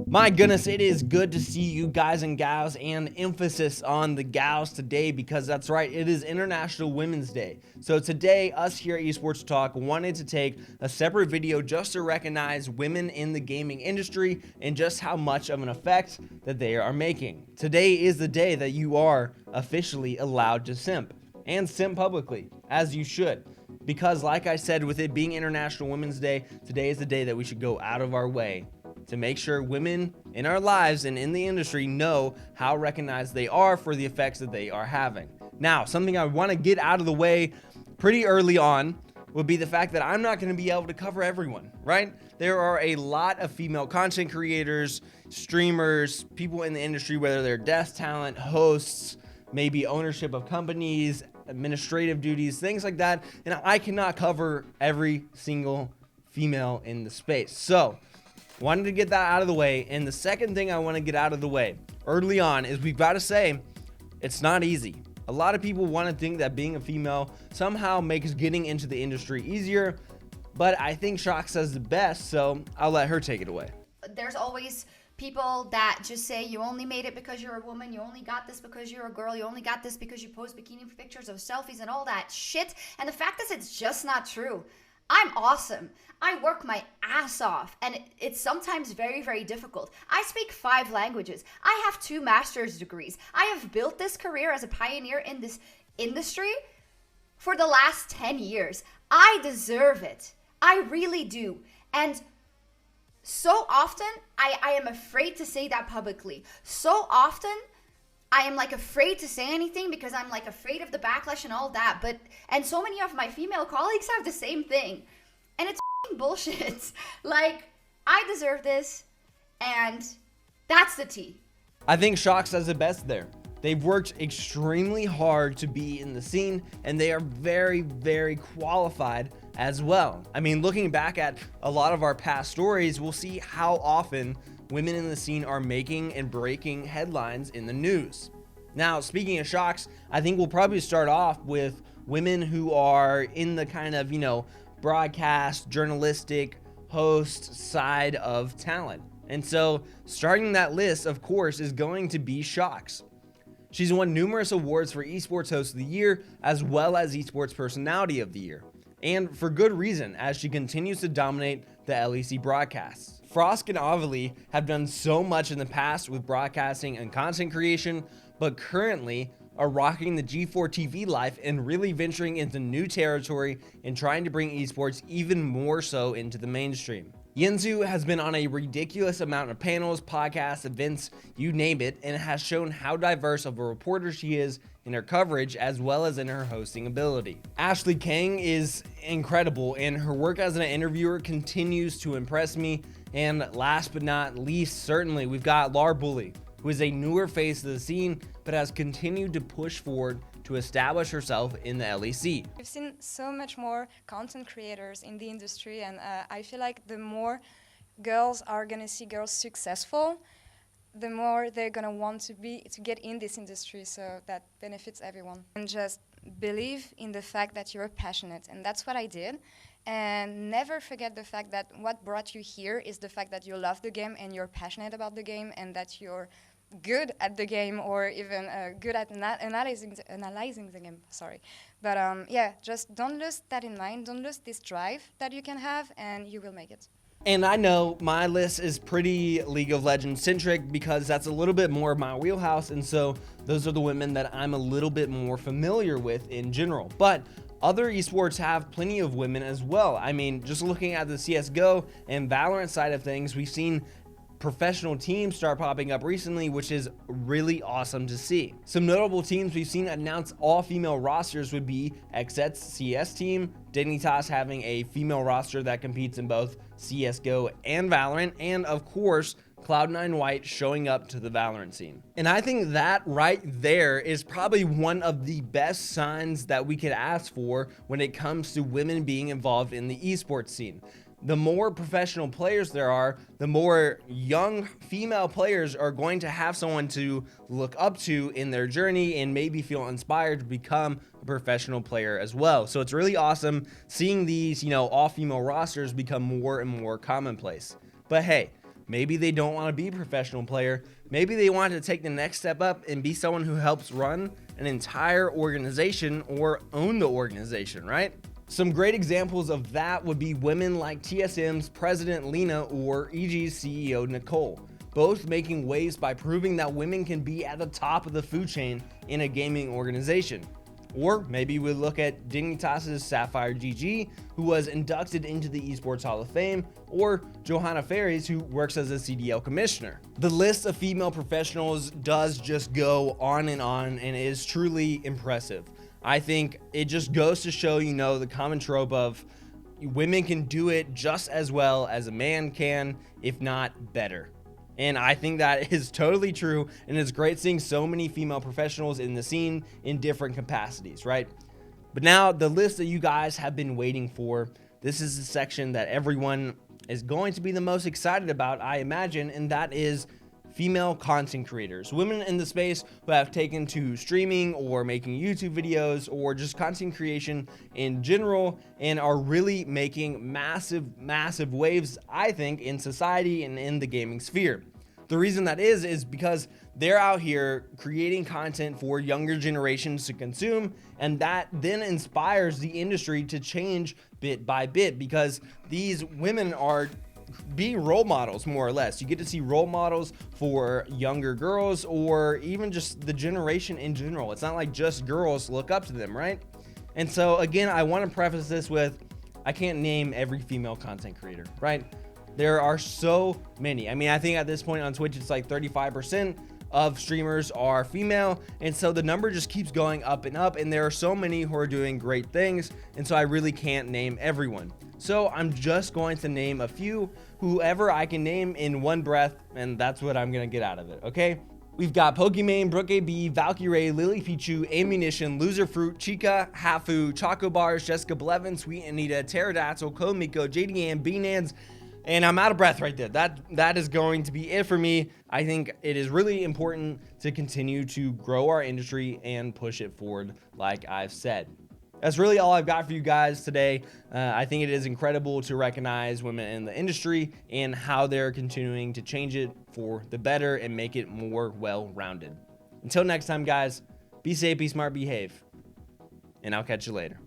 My goodness, it is good to see you guys and gals, and emphasis on the gals today, because that's right, it is International Women's Day. So today, us here at Esports Talk wanted to take a separate video just to recognize women in the gaming industry and just how much of an effect that they are making. Today is the day that you are officially allowed to simp, and simp publicly, as you should. Because like I said, with it being International Women's Day, today is the day that we should go out of our way to make sure women in our lives and in the industry know how recognized they are for the effects that they are having. Now, something I want to get out of the way pretty early on would be the fact that I'm not going to be able to cover everyone, right? There are a lot of female content creators, streamers, people in the industry, whether they're desk talent, hosts, maybe ownership of companies, administrative duties, things like that, and I cannot cover every single female in the space. So wanted to get that out of the way. And the second thing I want to get out of the way early on is we've got to say it's not easy. A lot of people want to think that being a female somehow makes getting into the industry easier, but I think Shock says the best, so I'll let her take it away. There's always people that just say you only made it because you're a woman, you only got this because you're a girl, you only got this because you post bikini pictures of selfies and all that shit. And the fact is, it's just not true. I'm awesome. I work my ass off, and it's sometimes very, very difficult. I speak 5 languages. I have 2 master's degrees. I have built this career as a pioneer in this industry for the last 10 years. I deserve it. I really do. And so often, I am afraid to say that publicly. So often, I am afraid to say anything because I'm afraid of the backlash and all that. And so many of my female colleagues have the same thing. And it's bullshit. I deserve this. And that's the tea. I think Shock says it best there. They've worked extremely hard to be in the scene, and they are very, very qualified as well. I mean, looking back at a lot of our past stories, we'll see how often women in the scene are making and breaking headlines in the news. Now, speaking of Shocks, I think we'll probably start off with women who are in the kind of, broadcast, journalistic, host side of talent. And so starting that list, of course, is going to be Shocks. She's won numerous awards for Esports Host of the Year, as well as Esports Personality of the Year. And for good reason, as she continues to dominate the LEC broadcasts. Frosk and Avali have done so much in the past with broadcasting and content creation, but currently are rocking the G4 TV life and really venturing into new territory and trying to bring esports even more so into the mainstream. Yinzu has been on a ridiculous amount of panels, podcasts, events, you name it, and has shown how diverse of a reporter she is in her coverage as well as in her hosting ability. Ashley Kang is incredible, and her work as an interviewer continues to impress me. And last but not least, certainly, we've got Lar Bully, who is a newer face of the scene, but has continued to push forward to establish herself in the LEC. We've seen so much more content creators in the industry, and I feel like the more girls are gonna see girls successful, the more they're gonna want to get in this industry, so that benefits everyone. And just believe in the fact that you're passionate, and that's what I did. And never forget the fact that what brought you here is the fact that you love the game and you're passionate about the game and that you're good at the game, or even good at analyzing the game, sorry. But yeah, just don't lose that in mind, don't lose this drive that you can have, and you will make it. And I know my list is pretty League of Legends centric because that's a little bit more of my wheelhouse, and so those are the women that I'm a little bit more familiar with in general. But other esports have plenty of women as well. I mean, just looking at the CSGO and Valorant side of things, we've seen professional teams start popping up recently, which is really awesome to see. Some notable teams we've seen announce all female rosters would be Xset's CS team, Dignitas having a female roster that competes in both CSGO and Valorant, and of course, Cloud9 White showing up to the Valorant scene. And I think that right there is probably one of the best signs that we could ask for when it comes to women being involved in the esports scene. The more professional players there are, the more young female players are going to have someone to look up to in their journey and maybe feel inspired to become a professional player as well. So it's really awesome seeing these, all female rosters become more and more commonplace. But hey, maybe they don't want to be a professional player. Maybe they want to take the next step up and be someone who helps run an entire organization or own the organization, right? Some great examples of that would be women like TSM's president Lena or EG's CEO Nicole, both making waves by proving that women can be at the top of the food chain in a gaming organization. Or maybe we look at Dignitas's Sapphire GG, who was inducted into the Esports Hall of Fame, or Johanna Ferries, who works as a CDL commissioner. The list of female professionals does just go on and is truly impressive. I think it just goes to show, the common trope of women can do it just as well as a man can, if not better. And I think that is totally true, and it's great seeing so many female professionals in the scene in different capacities, right? But now, the list that you guys have been waiting for, this is the section that everyone is going to be the most excited about, I imagine, and that is female content creators. Women in the space who have taken to streaming or making YouTube videos or just content creation in general and are really making massive waves, I think, in society and in the gaming sphere. The reason that is because they're out here creating content for younger generations to consume, and that then inspires the industry to change bit by bit, because these women are being role models, more or less. You get to see role models for younger girls or even just the generation in general. It's not like just girls look up to them, right? And so again, I want to preface this with, I can't name every female content creator, right? There are so many. I mean, I think at this point on Twitch, it's like 35% of streamers are female. And so the number just keeps going up and up. And there are so many who are doing great things. And so I really can't name everyone. So I'm just going to name a few, whoever I can name in one breath. And that's what I'm going to get out of it. Okay. We've got Pokimane, Brooke AB, Valkyrie, Lily Pichu, Ammunition, Loser Fruit, Chica, Hafu, Choco Bars, Jessica Blevin, Sweet Anita, Pterodactyl, Komiko, JDM, Beanans, and I'm out of breath right there. That is going to be it for me. I think it is really important to continue to grow our industry and push it forward, like I've said. That's really all I've got for you guys today. I think it is incredible to recognize women in the industry and how they're continuing to change it for the better and make it more well-rounded. Until next time, guys, be safe, be smart, behave, and I'll catch you later.